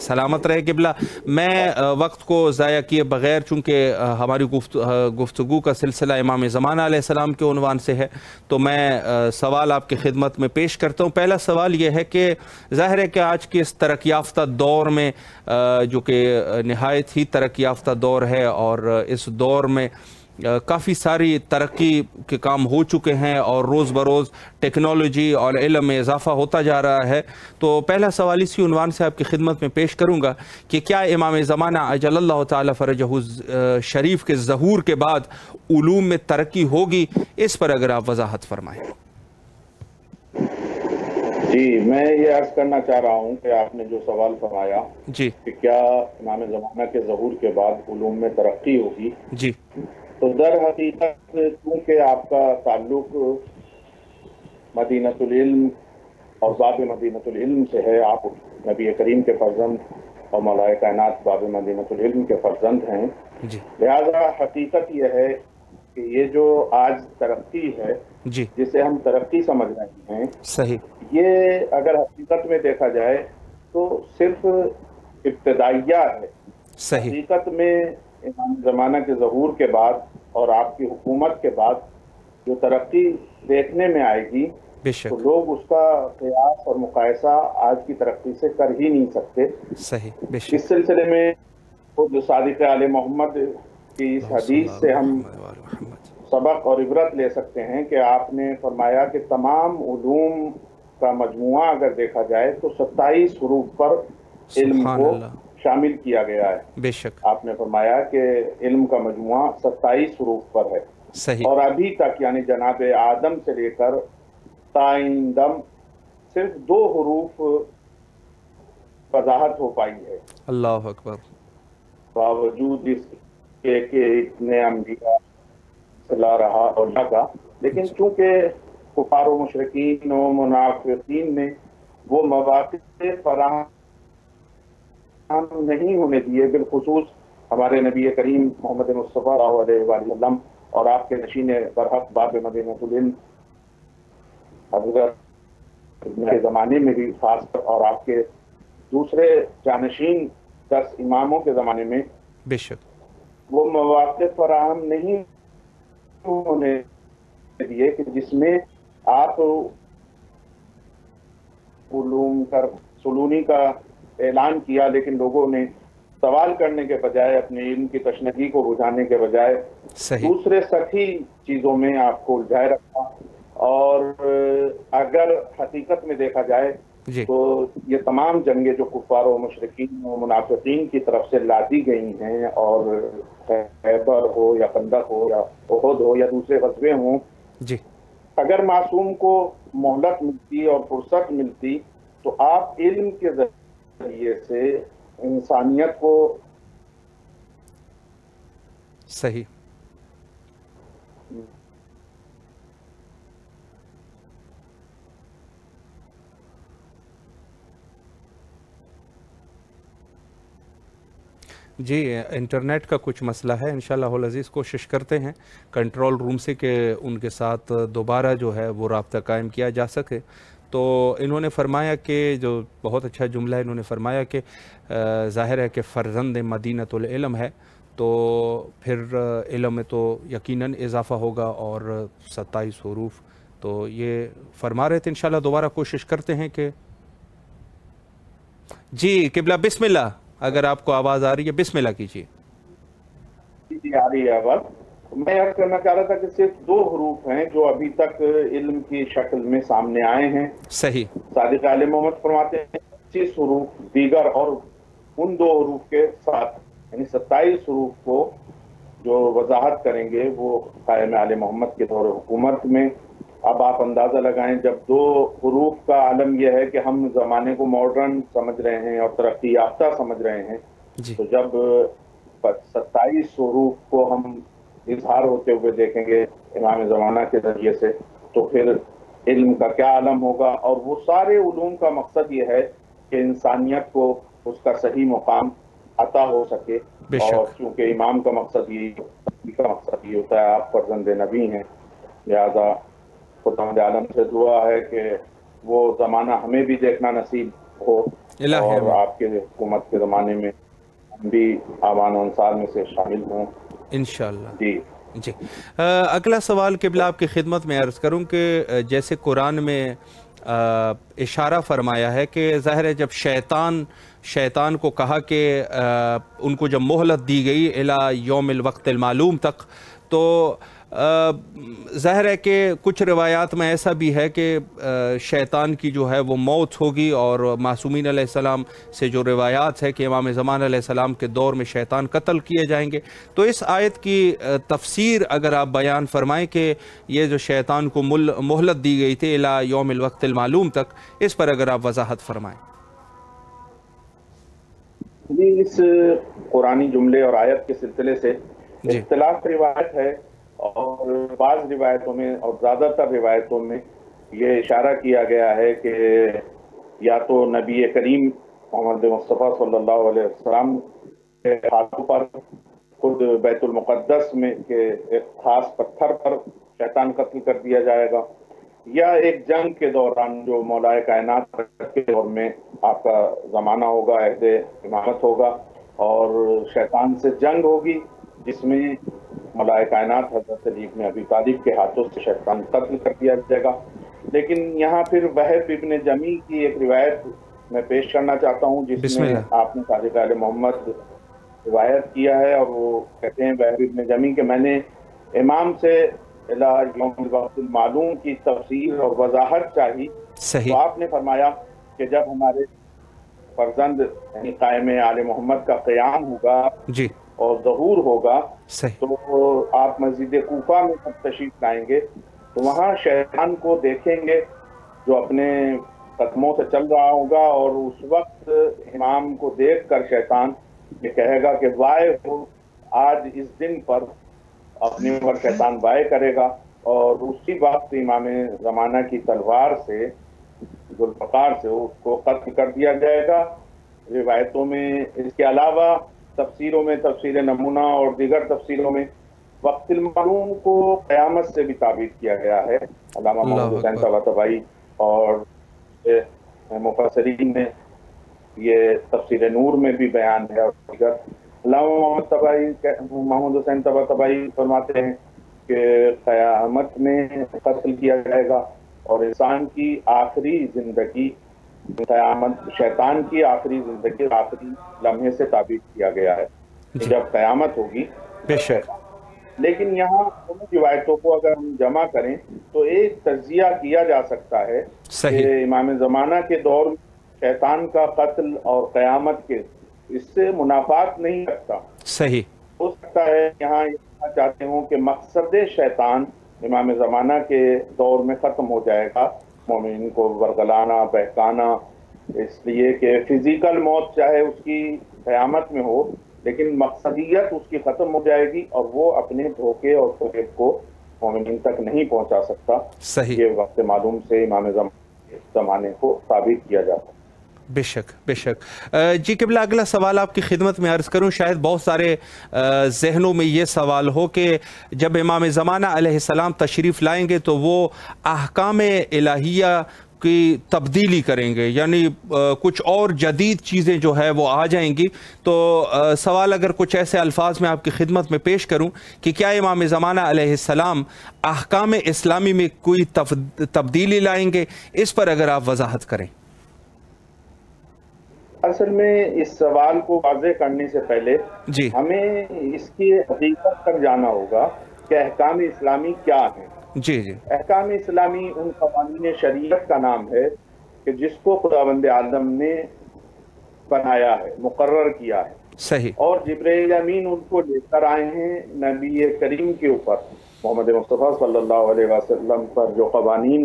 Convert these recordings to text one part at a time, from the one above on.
سلامت رہے قبلہ. میں وقت کو ضائع کیے بغیر، چونکہ ہماری گفتگو کا سلسلہ امام زمانہ علیہ السلام کے عنوان سے ہے، تو میں سوال آپ کی خدمت میں پیش کرتا ہوں. پہلا سوال یہ ہے کہ ظاہر ہے کہ آج کے اس ترقی یافتہ دور میں، جو کہ نہایت ہی ترقی یافتہ دور ہے، اور اس دور میں کافی ساری ترقی کے کام ہو چکے ہیں اور روز بروز ٹیکنالوجی اور علم میں اضافہ ہوتا جا رہا ہے. تو پہلا سوال اسی عنوان سے آپ کی خدمت میں پیش کروں گا کہ کیا امام زمانہ اجل اللہ تعالی فرجہ شریف کے ظہور کے بعد علوم میں ترقی ہوگی؟ اس پر اگر آپ وضاحت فرمائیں. جی، میں یہ عرض کرنا چاہ رہا ہوں کہ آپ نے جو سوال فرمایا جی کہ کیا امام زمانہ کے ظہور کے بعد علوم میں ترقی ہوگی، جی تو در حقیقت کیونکہ آپ کا تعلق مدینہ العلم اور باب مدینہ العلم سے ہے، آپ نبی کریم کے فرزند اور مولا کائنات باب مدینہ العلم کے فرزند ہیں، جی لہذا حقیقت یہ ہے کہ یہ جو آج ترقی ہے جی جسے ہم ترقی سمجھ رہے ہیں، صحیح. یہ اگر حقیقت میں دیکھا جائے تو صرف ابتدائیات ہے. صحیح. حقیقت میں امام زمانہ کے ظہور کے بعد اور آپ کی حکومت کے بعد جو ترقی دیکھنے میں آئے گی، بے تو شک. لوگ اس کا قیاس اور مقایسہ آج کی ترقی سے کر ہی نہیں سکتے. صحیح. بے اس شک. سلسلے میں جو صادق آل محمد کی اس حدیث سے ہم سبق اور عبرت لے سکتے ہیں کہ آپ نے فرمایا کہ تمام علوم کا مجموعہ اگر دیکھا جائے تو 27 حروف پر علم سبحان کو اللہ. شامل کیا گیا ہے. بے شک. آپ نے فرمایا کہ علم کا مجموعہ 27 حروف پر ہے، صحیح. اور ابھی تک یعنی جناب آدم سے لے کر تائیں دم صرف 2 حروف وضاحت ہو پائی ہے، اللہ اکبر. باوجود اس کے کہ اتنے انبیاء صلاح رہا اور لگا، لیکن چونکہ کفار و مشرکین و منافقین نے وہ مواقع فراہم نہیں ہونے دیے، بالخصوص ہمارے نبی کریم محمد مصطفیٰ صلی اللہ علیہ وآلہ وسلم اور آپ کے نشین برحق باب مدینہ العلم حضرت کے زمانے میں بھی خاص کر، اور آپ کے دوسرے جانشین 10 اماموں کے زمانے میں بے شک. وہ مواقع فراہم نہیں ہونے دیے کہ جس میں آپ علوم کا سلونی کا اعلان کیا، لیکن لوگوں نے سوال کرنے کے بجائے، اپنے علم کی تشنگی کو بجھانے کے بجائے صحیح. دوسرے سطحی چیزوں میں آپ کو الجھائے رکھا. اور اگر حقیقت میں دیکھا جائے جی تو یہ تمام جنگیں جو کفار و مشرکین و منافقین کی طرف سے لادی گئی ہیں، اور خیبر ہو یا خندق ہو یا احد ہو یا دوسرے غزوے ہوں، جی اگر معصوم کو مہلت ملتی اور فرصت ملتی تو آپ علم کے ذریعے سے انسانیت کو صحیح. جی انٹرنیٹ کا کچھ مسئلہ ہے، انشاءاللہ العزیز کوشش کرتے ہیں کنٹرول روم سے کہ ان کے ساتھ دوبارہ جو ہے وہ رابطہ قائم کیا جا سکے. تو انہوں نے فرمایا کہ جو بہت اچھا جملہ ہے، انہوں نے فرمایا کہ ظاہر ہے کہ فرزند مدینۃ العلم ہے، تو پھر علم میں تو یقیناً اضافہ ہوگا، اور 27 حروف تو یہ فرما رہے تھے. انشاءاللہ دوبارہ کوشش کرتے ہیں کہ جی قبلہ بسم اللہ، اگر آپ کو آواز آ رہی ہے بسم اللہ کیجیے. جی آ رہی ہے آواز. میں عرض کرنا چاہ رہا تھا کہ صرف 2 حروف ہیں جو ابھی تک علم کی شکل میں سامنے آئے ہیں. صحیح. صادق آل محمد فرماتے ہیں 25 حروف دیگر اور ان 2 حروف کے ساتھ، یعنی 27 حروف کو جو وضاحت کریں گے وہ قائم آل محمد کے دور حکومت میں. اب آپ اندازہ لگائیں، جب 2 حروف کا عالم یہ ہے کہ ہم زمانے کو ماڈرن سمجھ رہے ہیں اور ترقی یافتہ سمجھ رہے ہیں، جی تو جب 27 حروف کو ہم اظہار ہوتے ہوئے دیکھیں گے امام زمانہ کے ذریعے سے، تو پھر علم کا کیا عالم ہوگا. اور وہ سارے علوم کا مقصد یہ ہے کہ انسانیت کو اس کا صحیح مقام عطا ہو سکے. اور چونکہ امام کا مقصد یہ ہوتا ہے، آپ فرزند نبی ہیں، لہذا خداوند عالم سے دعا ہے کہ وہ زمانہ ہمیں بھی دیکھنا نصیب ہو اور آپ کے حکومت کے زمانے میں ہم بھی اعوان انصار میں سے شامل ہوں انشاءاللہ۔ جی جی اگلا سوال قبلہ آپ کی خدمت میں عرض کروں کہ جیسے قرآن میں اشارہ فرمایا ہے کہ ظاہر ہے جب شیطان کو کہا کہ ان کو جب مہلت دی گئی الی یوم الوقت المعلوم تک، تو ظاہر ہے کہ کچھ روایات میں ایسا بھی ہے کہ شیطان کی جو ہے وہ موت ہوگی، اور معصومین علیہ السلام سے جو روایات ہے کہ امام زمان علیہ السلام کے دور میں شیطان قتل کیے جائیں گے، تو اس آیت کی تفسیر اگر آپ بیان فرمائیں کہ یہ جو شیطان کو مہلت دی گئی تھی الی یوم الوقت المعلوم تک، اس پر اگر آپ وضاحت فرمائیں۔ جی اس قرآنی جملے اور آیت کے سلسلے سے جی اختلاف روایت ہے، اور بعض روایتوں میں اور زیادہ تر روایتوں میں یہ اشارہ کیا گیا ہے کہ یا تو نبی کریم محمد مصطفیٰ صلی اللہ علیہ وسلم کے ہاتھوں پر خود بیت المقدس میں کے ایک خاص پتھر پر شیطان قتل کر دیا جائے گا، یا ایک جنگ کے دوران جو مولا کائنات کے دور میں آپ کا زمانہ ہوگا، عہد امامت ہوگا اور شیطان سے جنگ ہوگی، جس میں مولا کائنات حضرت علی بن ابی طالب کے ہاتھوں سے شیطان قتل کر دیا جائے گا۔ لیکن یہاں پھر وہب ابن جمی کی ایک روایت میں پیش کرنا چاہتا ہوں، جس میں آپ نے صادق آل محمد روایت کیا ہے، اور وہ کہتے ہیں وہب ابن جمی کہ میں نے امام سے الی یوم الوقت المعلوم کی تفسیر اور وضاحت چاہی، تو آپ نے فرمایا کہ جب ہمارے فرزند یعنی قائم آل محمد کا قیام ہوگا جی اور ظہور ہوگا تو آپ مسجد کوفہ میں جب تشریف لائیں گے تو وہاں شیطان کو دیکھیں گے جو اپنے قدموں سے چل رہا ہوگا، اور اس وقت امام کو دیکھ کر شیطان یہ کہے گا کہ وائے ہو، آج اس دن پر اپنی اوپر شیطان وائے کرے گا، اور اسی وقت امام زمانہ کی تلوار سے ذوالفقار سے اس کو قتل کر دیا جائے گا۔ روایتوں میں اس کے علاوہ تفسیروں میں تفسیر نمونہ اور دیگر تفسیروں میں وقت المعلوم کو قیامت سے بھی تعبیر کیا گیا ہے۔ علامہ محمد حسین طباطبائی اور مفسرین نے یہ تفسیر نور میں بھی بیان ہے، اور دیگر علامہ محمد حسین طباطبائی فرماتے ہیں کہ قیامت میں قتل کیا جائے گا، اور انسان کی آخری زندگی قیامت، شیطان کی آخری زندگی آخری لمحے سے تعبیر کیا گیا ہے کہ جب قیامت ہوگی۔ بے شک لیکن یہاں ان روایتوں کو اگر ہم جمع کریں تو ایک تجزیہ کیا جا سکتا ہے کہ امام زمانہ کے دور میں شیطان کا قتل اور قیامت کے اس سے منافات نہیں رکھتا۔ صحیح ہو سکتا ہے یہاں یہ کہنا چاہتے ہوں کہ مقصد شیطان امام زمانہ کے دور میں ختم ہو جائے گا، مومنین کو ورگلانا، بہکانا، اس لیے کہ فزیکل موت چاہے اس کی قیامت میں ہو لیکن مقصدیت اس کی ختم ہو جائے گی، اور وہ اپنے دھوکے اور فریب کو مومنین تک نہیں پہنچا سکتا۔ صحیح، یہ وقت معلوم سے امام زمانے کو ثابت کیا جاتا ہے۔ بے شک بے شک۔ جی قبلہ اگلا سوال آپ کی خدمت میں عرض کروں، شاید بہت سارے ذہنوں میں یہ سوال ہو کہ جب امام زمانہ علیہ السلام تشریف لائیں گے تو وہ احکام الہیہ کی تبدیلی کریں گے، یعنی کچھ اور جدید چیزیں جو ہے وہ آ جائیں گی، تو سوال اگر کچھ ایسے الفاظ میں آپ کی خدمت میں پیش کروں کہ کیا امام زمانہ علیہ السلام احکام اسلامی میں کوئی تبدیلی لائیں گے، اس پر اگر آپ وضاحت کریں۔ اصل میں اس سوال کو واضح کرنے سے پہلے جی ہمیں اس کی حقیقت تک جانا ہوگا کہ احکام اسلامی کیا ہیں۔ جی جی احکام اسلامی ان قوانین شریعت کا نام ہے کہ جس کو خداوند عالم نے بنایا ہے، مقرر کیا ہے۔ صحیح۔ اور جبرائیل امین ان کو لے کر آئے ہیں نبی کریم کے اوپر، محمد مصطفیٰ صلی اللہ علیہ وسلم پر جو قوانین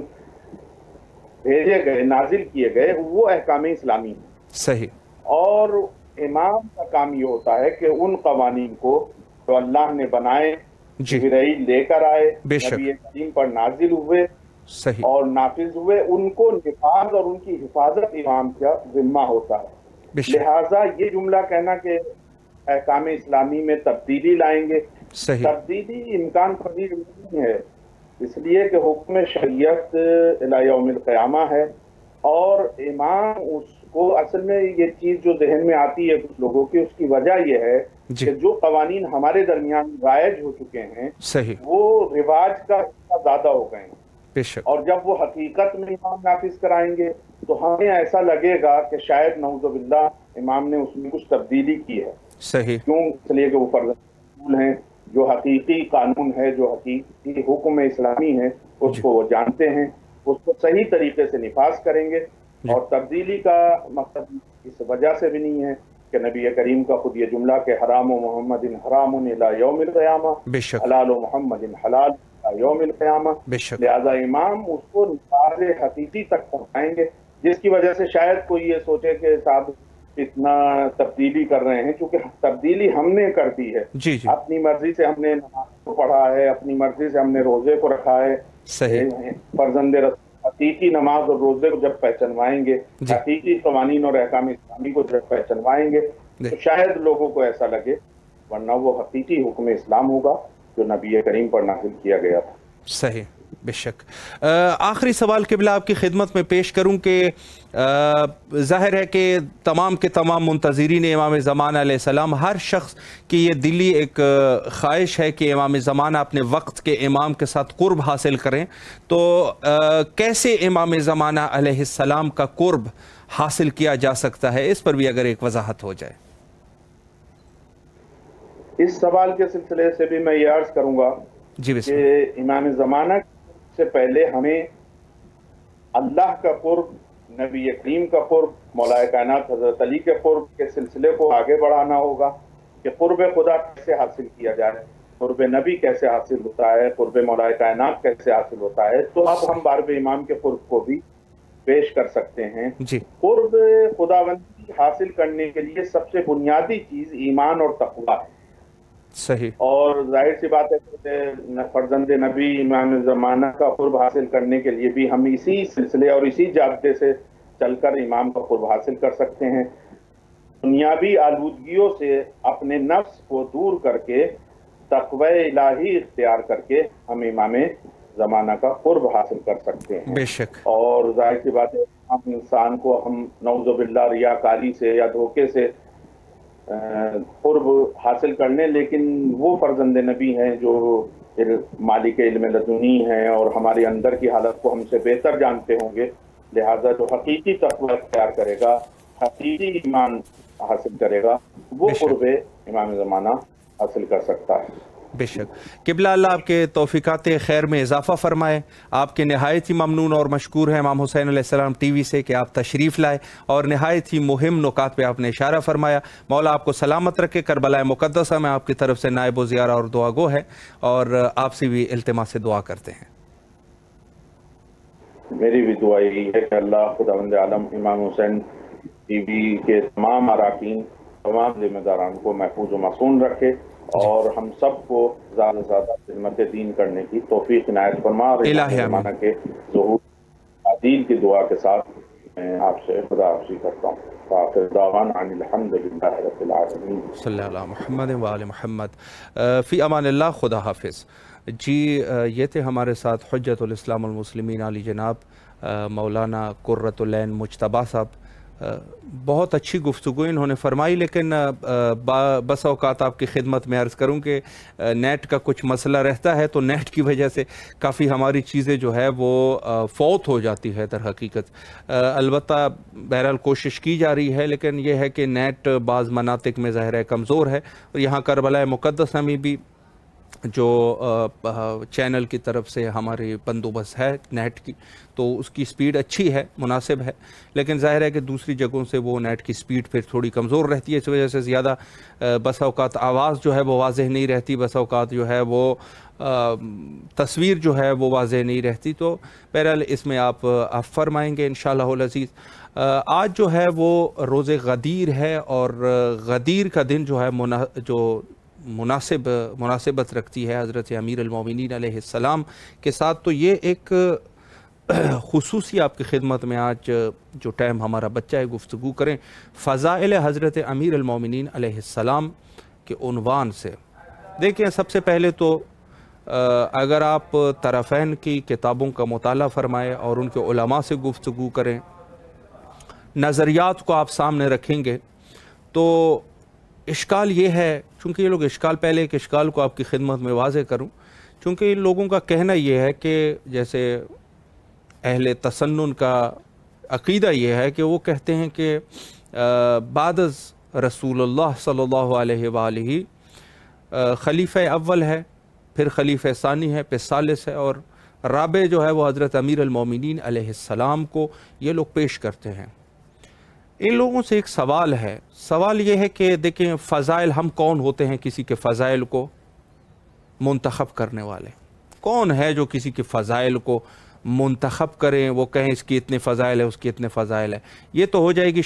بھیجے گئے، نازل کیے گئے، وہ احکام اسلامی ہیں۔ صحیح۔ اور امام کا کام یہ ہوتا ہے کہ ان قوانین کو جو اللہ نے بنائے، جبرائیل لے کر آئے، نبی کریم پر نازل ہوئے اور نافذ ہوئے، ان کو نفاذ اور ان کی حفاظت امام کا ذمہ ہوتا ہے۔ لہٰذا یہ جملہ کہنا کہ احکام اسلامی میں تبدیلی لائیں گے، تبدیلی امکان پذیر نہیں ہے، اس لیے کہ حکم شریعت الی یوم القیامہ ہے، اور امام اس کو اصل میں یہ چیز جو ذہن میں آتی ہے کچھ لوگوں کی، اس کی وجہ یہ ہے کہ جو قوانین ہمارے درمیان رائج ہو چکے ہیں وہ رواج کا زیادہ ہو گئے ہیں، اور جب وہ حقیقت میں امام نافذ کرائیں گے تو ہمیں ایسا لگے گا کہ شاید نعوذ باللہ امام نے اس میں کچھ تبدیلی کی ہے۔ کیوں؟ اس لیے کہ وہ فرض رسول ہیں، جو حقیقی قانون ہے، جو حقیقی حکم اسلامی ہے، اس کو وہ جانتے ہیں، اس کو صحیح طریقے سے نفاذ کریں گے۔ اور تبدیلی کا مقصد اس وجہ سے بھی نہیں ہے کہ نبی کریم کا خود یہ جملہ کہ حرام و محمد حرام الی یوم القیامہ، حلال و محمد حلال الی یوم القیامہ، لہذا امام اس کو نفاذ حقیقی تک پہنچائیں گے، جس کی وجہ سے شاید کوئی یہ سوچے کہ صاحب اتنا تبدیلی کر رہے ہیں، کیونکہ تبدیلی ہم نے کر دی ہے، اپنی مرضی سے ہم نے نماز کو پڑھا ہے، اپنی مرضی سے ہم نے روزے کو رکھا ہے۔ فرزند رسول حقیقی نماز اور روزے کو جب پہچنوائیں گے، حقیقی قوانین اور احکام اسلامی کو جب پہچنوائیں گے تو شاید لوگوں کو ایسا لگے، ورنہ وہ حقیقی حکم اسلام ہوگا جو نبی کریم پر نازل کیا گیا تھا۔ صحیح، بے شک۔ آخری سوال قبلہ آپ کی خدمت میں پیش کروں کہ ظاہر ہے کہ تمام کے تمام منتظرین امام زمانہ علیہ السلام، ہر شخص کی یہ دلی ایک خواہش ہے کہ امام زمانہ اپنے وقت کے امام کے ساتھ قرب حاصل کریں، تو کیسے امام زمانہ علیہ السلام کا قرب حاصل کیا جا سکتا ہے، اس پر بھی اگر ایک وضاحت ہو جائے۔ اس سوال کے سلسلے سے بھی میں یہ عرض کروں گا کہ امام زمانہ سے پہلے ہمیں اللہ کا قرب، نبی کریم کا قرب، مولا کائنات حضرت علی کے قرب کے سلسلے کو آگے بڑھانا ہوگا کہ قرب خدا کیسے حاصل کیا جائے، قرب نبی کیسے حاصل ہوتا ہے، قرب مولا کائنات کیسے حاصل ہوتا ہے۔ تو اب ہم بارب امام کے قرب کو بھی پیش کر سکتے ہیں۔ قرب خداوندی حاصل کرنے کے لیے سب سے بنیادی چیز ایمان اور تقویٰ ہے۔ صحیح۔ اور ظاہر سی بات ہے کہ فرزند نبی امام زمانہ کا قرب حاصل کرنے کے لیے بھی ہم اسی سلسلے اور اسی جابطے سے چل کر امام کا قرب حاصل کر سکتے ہیں۔ دنیاوی آلودگیوں سے اپنے نفس کو دور کر کے تقوی الہی اختیار کر کے ہم امام زمانہ کا قرب حاصل کر سکتے ہیں۔ بے شک۔ اور ظاہر سی بات ہے ہم انسان کو ہم نعوذ باللہ ریاکاری سے یا دھوکے سے قرب حاصل کرنے، لیکن وہ فرزند نبی ہیں جو مالک علم لدنی ہیں اور ہمارے اندر کی حالت کو ہم سے بہتر جانتے ہوں گے، لہذا جو حقیقی تقوی اختیار کرے گا، حقیقی ایمان حاصل کرے گا، وہ قرب امام زمانہ حاصل کر سکتا ہے۔ بے شک۔ قبلہ اللہ آپ کے توفیقات خیر میں اضافہ فرمائے۔ آپ کے نہایت ہی ممنون اور مشکور ہیں امام حسین علیہ السلام ٹی وی سے کہ آپ تشریف لائے اور نہایت ہی مہم نکات پہ آپ نے اشارہ فرمایا۔ مولا آپ کو سلامت رکھے۔ کربلا مقدسہ میں آپ کی طرف سے نائب و زیارہ اور دعا گو ہے، اور آپ سے بھی التماس سے دعا کرتے ہیں۔ میری بھی دعا یہی ہے کہ اللہ خداوند عالم امام حسین ٹی وی کے تمام اراکین، تمام ذمہ داران کو محفوظ و معصوم رکھے اور ہم سب کو زیادہ سے زیادہ خدمت دین کرنے کی توفیق عنایت فرما، اور امام زمانہ کے ظہور تعدیل کی دعا کے ساتھ میں آپ سے خدا حافظی کرتا ہوں۔ وآخر دعوانا ان الحمد للہ رب العالمین۔ صلی اللہ علیہ محمد و آل محمد۔ فی امان اللہ، خدا حافظ۔ جی یہ تھے ہمارے ساتھ حجت الاسلام المسلمین علی جناب مولانا قرۃ العین مجتبیٰ صاحب۔ بہت اچھی گفتگو انہوں نے فرمائی، لیکن بس اوقات آپ کی خدمت میں عرض کروں کہ نیٹ کا کچھ مسئلہ رہتا ہے، تو نیٹ کی وجہ سے کافی ہماری چیزیں جو ہے وہ فوت ہو جاتی ہے در حقیقت۔ البتہ بہرحال کوشش کی جا رہی ہے، لیکن یہ ہے کہ نیٹ بعض مناطق میں ظاہر ہے کمزور ہے، اور یہاں کربلا مقدسہ میں بھی جو چینل کی طرف سے ہماری بندوبست ہے نیٹ کی، تو اس کی سپیڈ اچھی ہے، مناسب ہے، لیکن ظاہر ہے کہ دوسری جگہوں سے وہ نیٹ کی سپیڈ پھر تھوڑی کمزور رہتی ہے، اس وجہ سے زیادہ بس اوقات آواز جو ہے وہ واضح نہیں رہتی، بس اوقات جو ہے وہ تصویر جو ہے وہ واضح نہیں رہتی۔ تو بہرحال اس میں آپ فرمائیں گے انشاءاللہ العزیز۔ آج جو ہے وہ روز غدیر ہے، اور غدیر کا دن جو ہے جو مناسبت رکھتی ہے حضرت امیر المومنین علیہ السلام کے ساتھ، تو یہ ایک خصوصی آپ کی خدمت میں آج جو ٹائم ہمارا بچہ ہے گفتگو کریں فضائل حضرت امیر المومنین علیہ السلام کے عنوان سے۔ دیکھیں، سب سے پہلے تو اگر آپ طرفین کی کتابوں کا مطالعہ فرمائیں اور ان کے علماء سے گفتگو کریں نظریات کو آپ سامنے رکھیں گے تو اشکال یہ ہے، چونکہ یہ لوگ اشکال، پہلے ایک اشکال کو آپ کی خدمت میں واضح کروں، چونکہ ان لوگوں کا کہنا یہ ہے کہ جیسے اہل تسنن کا عقیدہ یہ ہے کہ وہ کہتے ہیں کہ بعد از رسول اللہ صلی اللہ علیہ وآلہ خلیفہ اول ہے، پھر خلیفہ ثانی ہے، پھر ثالث ہے، اور رابع جو ہے وہ حضرت امیر المومنین علیہ السلام کو یہ لوگ پیش کرتے ہیں۔ ان لوگوں سے ایک سوال ہے، سوال یہ ہے کہ دیکھیں فضائل، ہم کون ہوتے ہیں کسی کے فضائل کو منتخب کرنے والے؟ کون ہے جو کسی کے فضائل کو منتخب کریں، وہ کہیں اس کی اتنے فضائل ہے، اس کی اتنے فضائل ہے؟ یہ تو ہو جائے گی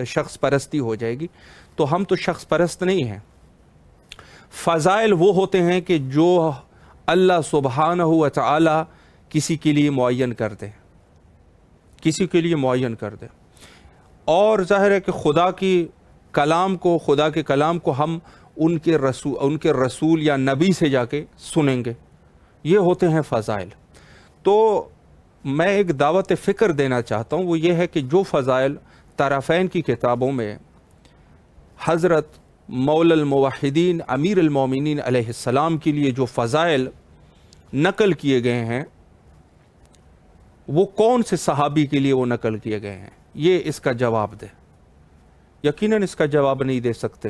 شخص پرستی ہو جائے گی، تو ہم تو شخص پرست نہیں ہیں۔ فضائل وہ ہوتے ہیں کہ جو اللہ سبحانہ و تعالی کسی کے لیے معین کر دے، کسی کے لیے معین کر دے، اور ظاہر ہے کہ خدا کے کلام کو ہم ان کے رسول یا نبی سے جا کے سنیں گے، یہ ہوتے ہیں فضائل۔ تو میں ایک دعوت فکر دینا چاہتا ہوں، وہ یہ ہے کہ جو فضائل طرفین کی کتابوں میں حضرت مولا الموحدین امیر المومنین علیہ السلام کے لیے جو فضائل نقل کیے گئے ہیں، وہ کون سے صحابی کے لیے وہ نقل کیے گئے ہیں، یہ اس کا جواب دے۔ یقیناً اس کا جواب نہیں دے سکتے،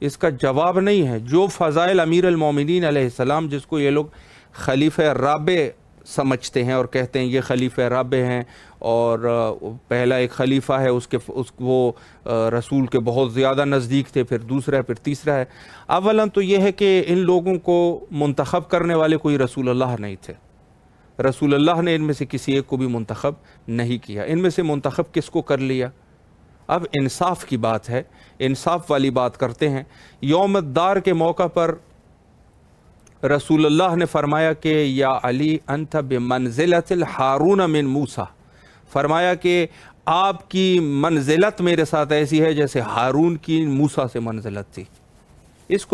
اس کا جواب نہیں ہے۔ جو فضائل امیر المومنین علیہ السلام، جس کو یہ لوگ خلیفہ رابع سمجھتے ہیں اور کہتے ہیں یہ خلیفہ رابع ہیں، اور پہلا ایک خلیفہ ہے، وہ رسول کے بہت زیادہ نزدیک تھے، پھر دوسرا ہے، پھر تیسرا ہے۔ اولاً تو یہ ہے کہ ان لوگوں کو منتخب کرنے والے کوئی رسول اللہ نہیں تھے، رسول اللہ نے ان میں سے کسی ایک کو بھی منتخب نہیں کیا۔ ان میں سے منتخب کس کو کر لیا؟ اب انصاف کی بات ہے، انصاف والی بات کرتے ہیں۔ یوم الدار کے موقع پر رسول اللہ نے فرمایا کہ یا علی انت بمنزلت الحارون من موسیٰ، فرمایا کہ آپ کی منزلت میرے ساتھ ایسی ہے جیسے ہارون کی موسیٰ سے منزلت تھی۔ اس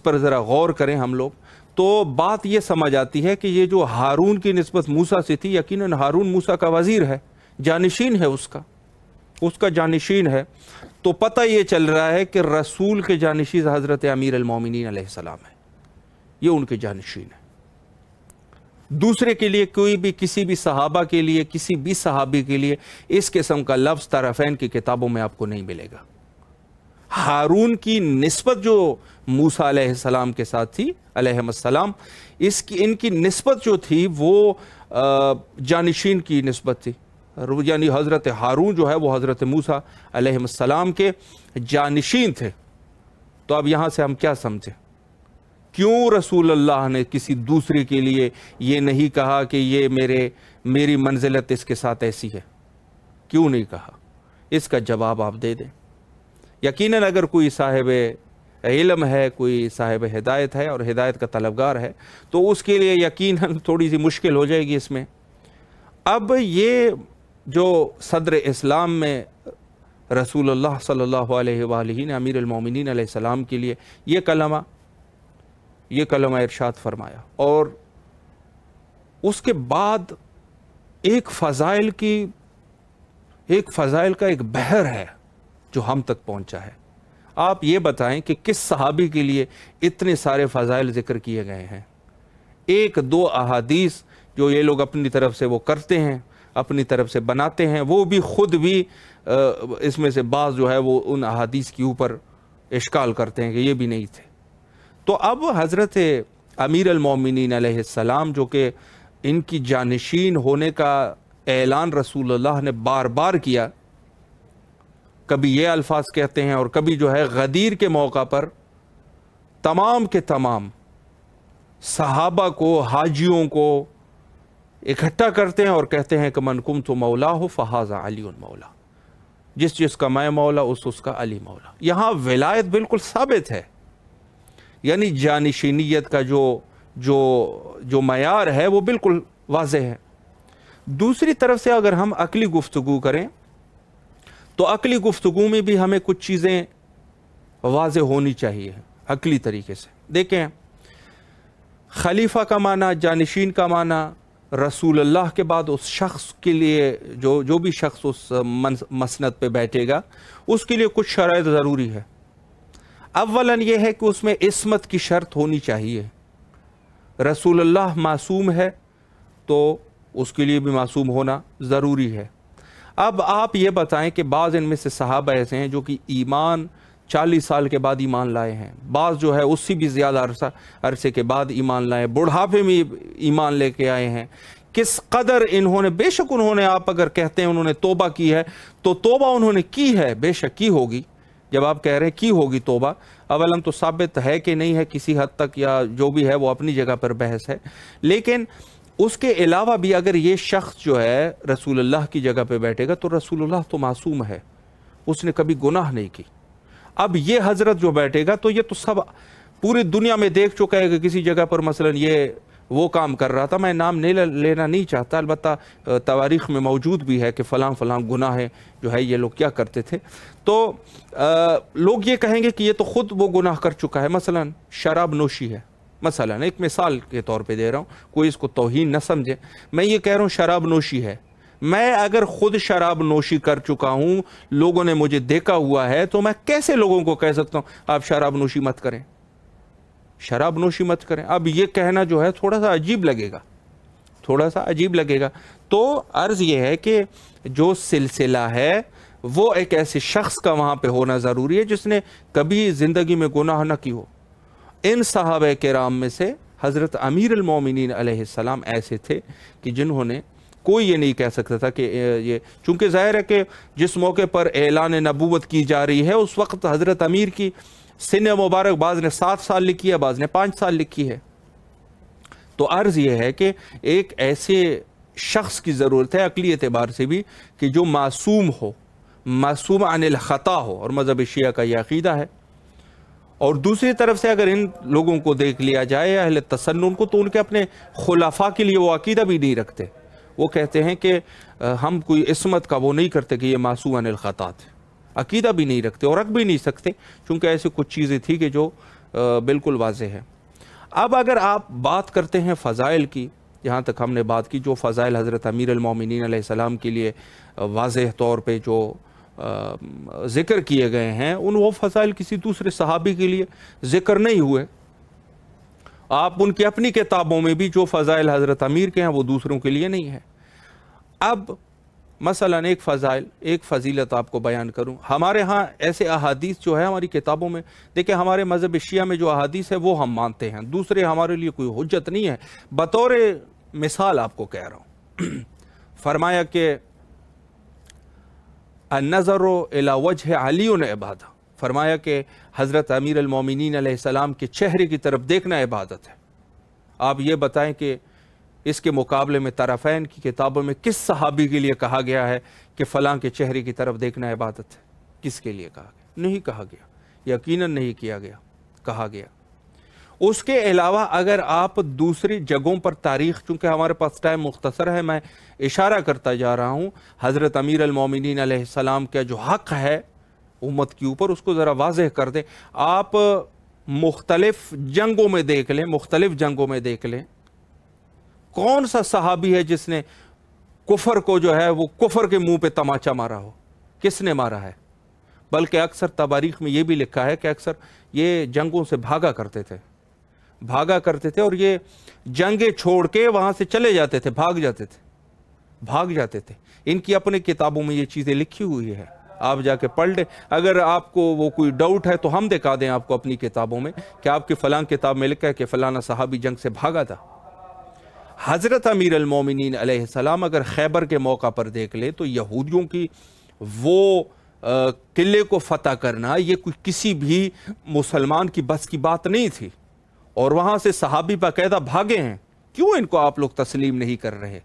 پر ذرا غور کریں ہم لوگ، تو بات یہ سمجھ آتی ہے کہ یہ جو ہارون کی نسبت موسیٰ سے تھی، یقیناً ہارون موسیٰ کا وزیر ہے، جانشین ہے، اس کا جانشین ہے، تو پتہ یہ چل رہا ہے کہ رسول کے جانشین حضرت امیر المومنین علیہ السلام ہے، یہ ان کے جانشین ہے۔ دوسرے کے لیے کوئی بھی، کسی بھی صحابہ کے لیے، کسی بھی صحابی کے لیے اس قسم کا لفظ طرفین کی کتابوں میں آپ کو نہیں ملے گا۔ ہارون کی نسبت جو موسیٰ علیہ السلام کے ساتھ تھی علیہ السلام، ان کی نسبت جو تھی وہ جانشین کی نسبت تھی، یعنی حضرت ہارون جو ہے وہ حضرت موسیٰ علیہ السلام کے جانشین تھے۔ تو اب یہاں سے ہم کیا سمجھیں؟ کیوں رسول اللہ نے کسی دوسرے کے لیے یہ نہیں کہا کہ یہ میری منزلت اس کے ساتھ ایسی ہے؟ کیوں نہیں کہا؟ اس کا جواب آپ دے دیں۔ یقیناً اگر کوئی صاحب علم ہے، کوئی صاحب ہدایت ہے اور ہدایت کا طلبگار ہے، تو اس کے لیے یقیناً تھوڑی سی مشکل ہو جائے گی اس میں۔ اب یہ جو صدر اسلام میں رسول اللہ صلی اللہ علیہ وآلہ نے امیر المومنین علیہ السلام کے لیے یہ کلمہ ارشاد فرمایا، اور اس کے بعد ایک فضائل کا ایک بحر ہے جو ہم تک پہنچا ہے۔ آپ یہ بتائیں کہ کس صحابی کے لیے اتنے سارے فضائل ذکر کیے گئے ہیں؟ ایک دو احادیث جو یہ لوگ اپنی طرف سے وہ کرتے ہیں، اپنی طرف سے بناتے ہیں، وہ بھی خود بھی اس میں سے بعض جو ہے وہ ان احادیث کے اوپر اشکال کرتے ہیں کہ یہ بھی نہیں تھے۔ تو اب حضرت امیر المومنین علیہ السلام، جو کہ ان کی جانشین ہونے کا اعلان رسول اللہ نے بار بار کیا، کبھی یہ الفاظ کہتے ہیں اور کبھی جو ہے غدیر کے موقع پر تمام کے تمام صحابہ کو، حاجیوں کو اکٹھا کرتے ہیں اور کہتے ہیں کہ من کنت مولاہ فہذا علی مولا، جس کا میں مولا اس کا علی مولا۔ یہاں ولایت بالکل ثابت ہے، یعنی جانشینیت کا جو معیار ہے وہ بالکل واضح ہے۔ دوسری طرف سے اگر ہم عقلی گفتگو کریں تو عقلی گفتگو میں بھی ہمیں کچھ چیزیں واضح ہونی چاہیے عقلی طریقے سے۔ دیکھیں، خلیفہ کا معنی، جانشین کا معنی، رسول اللہ کے بعد اس شخص کے لیے جو بھی شخص اس مسند پہ بیٹھے گا اس کے لیے کچھ شرائط ضروری ہے۔ اولاً یہ ہے کہ اس میں عصمت کی شرط ہونی چاہیے۔ رسول اللہ معصوم ہے تو اس کے لیے بھی معصوم ہونا ضروری ہے۔ اب آپ یہ بتائیں کہ بعض ان میں سے صحابہ ایسے ہیں جو کہ ایمان 40 سال کے بعد ایمان لائے ہیں، بعض جو ہے اس سے بھی زیادہ عرصے کے بعد ایمان لائے، بڑھاپے میں ایمان لے کے آئے ہیں۔ کس قدر انہوں نے، بے شک انہوں نے، آپ اگر کہتے ہیں انہوں نے توبہ کی ہے تو توبہ انہوں نے کی ہے، بے شک کی ہوگی۔ جب آپ کہہ رہے ہیں کی ہوگی توبہ، اولاً تو ثابت ہے کہ نہیں ہے کسی حد تک، یا جو بھی ہے وہ اپنی جگہ پر بحث ہے، لیکن اس کے علاوہ بھی اگر یہ شخص جو ہے رسول اللہ کی جگہ پہ بیٹھے گا تو رسول اللہ تو معصوم ہے، اس نے کبھی گناہ نہیں کی۔ اب یہ حضرت جو بیٹھے گا تو یہ تو سب پوری دنیا میں دیکھ چکا ہے کہ کسی جگہ پر مثلا یہ وہ کام کر رہا تھا، میں نام لینا نہیں چاہتا، البتہ تواریخ میں موجود بھی ہے کہ فلاں فلاں گناہ ہے جو ہے یہ لوگ کیا کرتے تھے، تو لوگ یہ کہیں گے کہ یہ تو خود وہ گناہ کر چکا ہے۔ مثلا شراب نوشی ہے، مثلا ایک مثال کے طور پہ دے رہا ہوں، کوئی اس کو توہین نہ سمجھے، میں یہ کہہ رہا ہوں شراب نوشی ہے، میں اگر خود شراب نوشی کر چکا ہوں، لوگوں نے مجھے دیکھا ہوا ہے، تو میں کیسے لوگوں کو کہہ سکتا ہوں آپ شراب نوشی مت کریں، شراب نوشی مت کریں؟ اب یہ کہنا جو ہے تھوڑا سا عجیب لگے گا، تھوڑا سا عجیب لگے گا۔ تو عرض یہ ہے کہ جو سلسلہ ہے وہ ایک ایسے شخص کا وہاں پہ ہونا ضروری ہے جس نے کبھی زندگی میں گناہ نہ کی ہو۔ ان صحابہ کرام میں سے حضرت امیر المومنین علیہ السلام ایسے تھے کہ جنہوں نے، کوئی یہ نہیں کہہ سکتا تھا کہ یہ، چونکہ ظاہر ہے کہ جس موقع پر اعلان نبوت کی جا رہی ہے اس وقت حضرت امیر کی سن مبارک بعض نے 7 سال لکھی ہے، بعض نے 5 سال لکھی ہے، تو عرض یہ ہے کہ ایک ایسے شخص کی ضرورت ہے عقلی اعتبار سے بھی کہ جو معصوم ہو، معصوم عن الخطا ہو، اور مذہب شیعہ کا یہ عقیدہ ہے۔ اور دوسری طرف سے اگر ان لوگوں کو دیکھ لیا جائے اہل تسنن کو، تو ان کے اپنے خلفاء کے لیے وہ عقیدہ بھی نہیں رکھتے، وہ کہتے ہیں کہ ہم کوئی عصمت کا وہ نہیں کرتے کہ یہ معصوم عن الخطا تھے، عقیدہ بھی نہیں رکھتے اور رکھ بھی نہیں سکتے، چونکہ ایسی کچھ چیزیں تھی کہ جو بالکل واضح ہے۔ اب اگر آپ بات کرتے ہیں فضائل کی، جہاں تک ہم نے بات کی، جو فضائل حضرت امیر المومنین علیہ السلام کے لیے واضح طور پہ جو ذکر کیے گئے ہیں، ان وہ فضائل کسی دوسرے صحابی کے لیے ذکر نہیں ہوئے۔ آپ ان کی اپنی کتابوں میں بھی جو فضائل حضرت امیر کے ہیں وہ دوسروں کے لیے نہیں ہے۔ اب مثلا ایک فضیلت آپ کو بیان کروں، ہمارے ہاں ایسے احادیث جو ہے ہماری کتابوں میں، دیکھیں ہمارے مذہب شیعہ میں جو احادیث ہے وہ ہم مانتے ہیں، دوسرے ہمارے لیے کوئی حجت نہیں ہے۔ بطور مثال آپ کو کہہ رہا ہوں، فرمایا کہ النظر الی وجہ علی عبادہ، فرمایا کہ حضرت امیر المومنین علیہ السلام کے چہرے کی طرف دیکھنا عبادت ہے۔ آپ یہ بتائیں کہ اس کے مقابلے میں طرفین کی کتابوں میں کس صحابی کے لیے کہا گیا ہے کہ فلاں کے چہرے کی طرف دیکھنا عبادت ہے؟ کس کے لیے کہا گیا؟ نہیں کہا گیا، یقیناً نہیں کیا گیا، کہا گیا۔ اس کے علاوہ اگر آپ دوسری جگہوں پر تاریخ، چونکہ ہمارے پاس ٹائم مختصر ہے، میں اشارہ کرتا جا رہا ہوں، حضرت امیر المومنین علیہ السلام کا جو حق ہے امت کے اوپر، اس کو ذرا واضح کر دیں۔ آپ مختلف جنگوں میں دیکھ لیں، کون سا صحابی ہے جس نے کفر کو جو ہے وہ کفر کے منہ پہ تماچا مارا ہو؟ کس نے مارا ہے؟ بلکہ اکثر تواریخ میں یہ بھی لکھا ہے کہ اکثر یہ جنگوں سے بھاگا کرتے تھے اور یہ جنگیں چھوڑ کے وہاں سے چلے جاتے تھے، بھاگ جاتے تھے۔ ان کی اپنے کتابوں میں یہ چیزیں لکھی ہوئی ہے، آپ جا کے پڑھ لیں۔ اگر آپ کو وہ کوئی ڈاؤٹ ہے تو ہم دکھا دیں آپ کو اپنی کتابوں میں کہ آپ کی فلاں کتاب میں لکھا ہے کہ فلانا صحابی جنگ سے بھاگا تھا۔ حضرت امیر المومنین علیہ السلام اگر خیبر کے موقع پر دیکھ لیں تو یہودیوں کی وہ قلعے کو فتح کرنا یہ کوئی کسی بھی مسلمان کی بس کی بات نہیں تھی، اور وہاں سے صحابی باقاعدہ بھاگے ہیں۔ کیوں ان کو آپ لوگ تسلیم نہیں کر رہے؟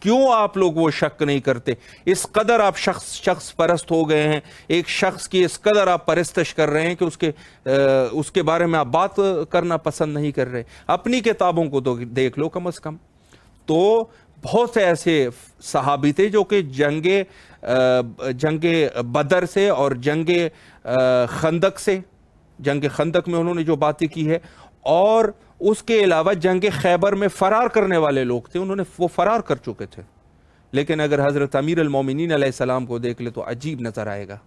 کیوں آپ لوگ وہ شک نہیں کرتے؟ اس قدر آپ شخص پرست ہو گئے ہیں، ایک شخص کی اس قدر آپ پرستش کر رہے ہیں کہ اس کے بارے میں آپ بات کرنا پسند نہیں کر رہے۔ اپنی کتابوں کو دیکھ لو کم از کم۔ تو بہت سے ایسے صحابی تھے جو کہ جنگ بدر سے اور جنگ خندق میں انہوں نے جو باتیں کی ہے، اور اس کے علاوہ جنگ خیبر میں فرار کرنے والے لوگ تھے، وہ فرار کر چکے تھے۔ لیکن اگر حضرت امیر المومنین علیہ السلام کو دیکھ لے تو عجیب نظر آئے گا۔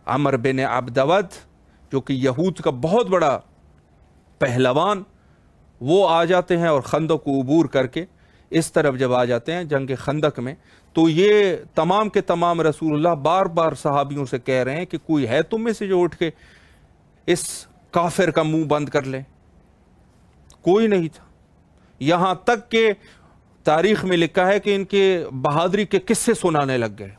عمر بن عبدود جو کہ یہود کا بہت بڑا پہلوان، وہ آ جاتے ہیں اور خندق کو عبور کر کے اس طرف جب آ جاتے ہیں جنگ خندق میں، تو یہ تمام کے تمام رسول اللہ بار بار صحابیوں سے کہہ رہے ہیں کہ کوئی ہے تم میں سے جو اٹھ کے اس کافر کا منہ بند کر لے؟ کوئی نہیں تھا۔ یہاں تک کہ تاریخ میں لکھا ہے کہ ان کے بہادری کے قصے سنانے لگ گئے۔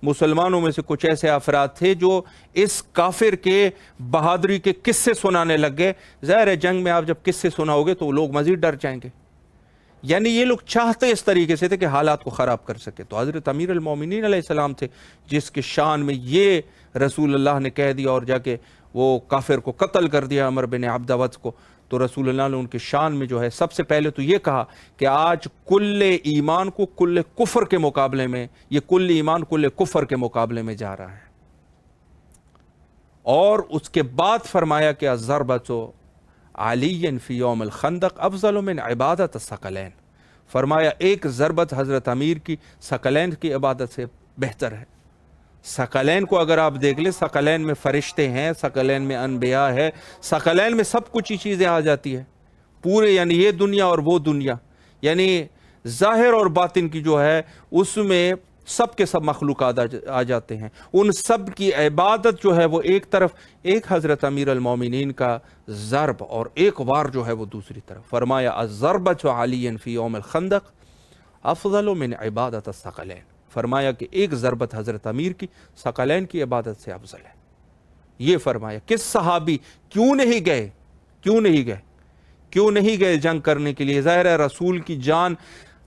مسلمانوں میں سے کچھ ایسے افراد تھے جو اس کافر کے بہادری کے قصے سنانے لگ گئے۔ ظاہر ہے جنگ میں آپ جب قصے سناؤ گے تو لوگ مزید ڈر جائیں گے، یعنی یہ لوگ چاہتے اس طریقے سے تھے کہ حالات کو خراب کر سکے۔ تو حضرت امیر المومنین علیہ السلام تھے جس کے شان میں یہ رسول اللہ نے کہہ دیا اور جا کے وہ کافر کو قتل کر دیا، عمر بن عبدود کو۔ تو رسول اللہ نے ان کے شان میں جو ہے سب سے پہلے تو یہ کہا کہ آج کل ایمان کو کل کفر کے مقابلے میں، یہ کل ایمان کل کفر کے مقابلے میں جا رہا ہے۔ اور اس کے بعد فرمایا کہ الضربۃ علی فی یوم الخندق افضل من عبادت الثقلین، فرمایا ایک ضربت حضرت امیر کی ثقلین کی عبادت سے بہتر ہے۔ ثقلین کو اگر آپ دیکھ لیں، ثقلین میں فرشتے ہیں، ثقلین میں انبیاء ہے، ثقلین میں سب کچھ ہی چیزیں آ جاتی ہے پورے، یعنی یہ دنیا اور وہ دنیا، یعنی ظاہر اور باطن کی جو ہے اس میں سب کے سب مخلوقات آ جاتے ہیں۔ ان سب کی عبادت جو ہے وہ ایک طرف، ایک حضرت امیر المومنین کا ضرب اور ایک وار جو ہے وہ دوسری طرف۔ فرمایا الضربۃ علی فی یوم الخندق افضل من عبادت الثقلین، فرمایا کہ ایک ضربت حضرت امیر کی ثقلین کی عبادت سے افضل ہے۔ یہ فرمایا کس صحابی کیوں نہیں گئے جنگ کرنے کے لیے؟ ظاہر ہے رسول کی جان،